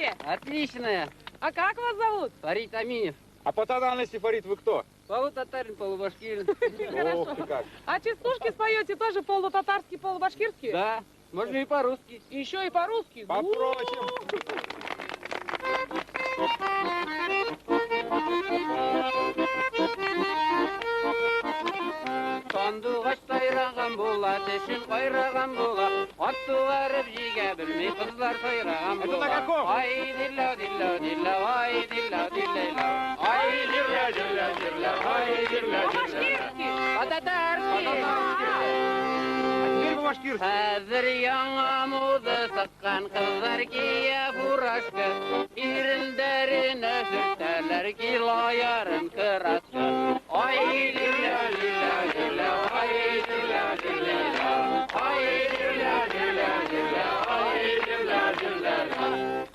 самочувствие? Отличная. А как вас зовут? Фарид Аминев. А по тональности, Фарид, вы кто? Полутатарин, полубашкирин. Ох ты как. А частушки споете тоже полутатарские, полубашкирские? Да, можно и по-русски. Еще и по-русски? Попросим. Сандуғаш сайраған бола, тешін қайраған бола, атты барып жиге білмей қызлар сайраған Это на бола. каком? Ай, дилла, дилла, дилла, ай, дилла, дилла, ай, дилла, дилла, дилла, ай, дилла, дилла. По-башкирски? По-татарски. А теперь по-башкирски. Хәзер яңа мода саккан кызлар кия фуражка, ирендәренә сөртәләр килоярын краска. Ай, дилля, дилля, дилля, ай, дилля, дилля, ай, дилля, дилля, дилля, ай, дилля, дилля.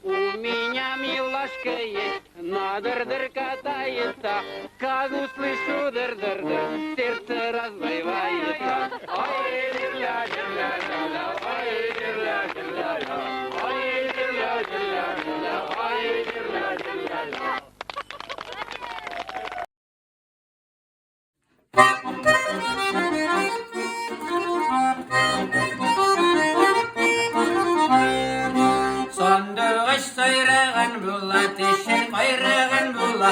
У меня милашка есть, но дыр-дыр катается, как услышу дыр-дыр-дыр, сердце разрывается. Ай, дилля, дилля, дилля, ай, дилля, дилля, ай, дилля, дилля, дилля, ай, дилля, дилля, дилля. Сандуғаш сайраған бола, тешен қайраған бола,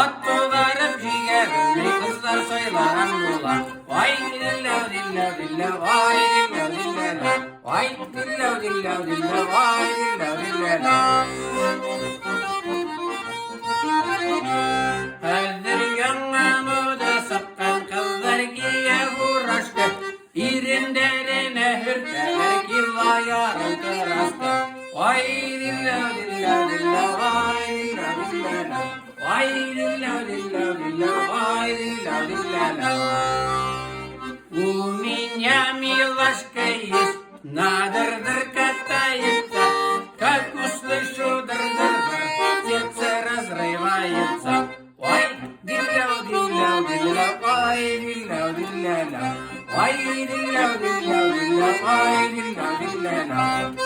отты барып жиге білмей қыздар сойлаған бола. Ай, дилляу, дилляу, дилляу, ай, дилляу, дилляу, ай, дилляу, дилляу, дилляу, ай, дилляу, дилляу. Хәзер яңа мода саккан кызлар кия фуражка, ирендәренә хөртәләр килоярын краска. Ай, дилляу, дилляу, дилляу, ай, дилляу, дилляу, ай, дилляу, дилляу, дилляу, ай, дилляу, дилляу. У меня милашка есть, на дыр-дыр катается, как услышу дыр-дыр-дыр, сердце разрывается. Ой, дилляу, дилляу, дилляу, ай, дилляу, дилляу, ай, дилляу, дилляу, дилляу, ай, дилляу, дилляу.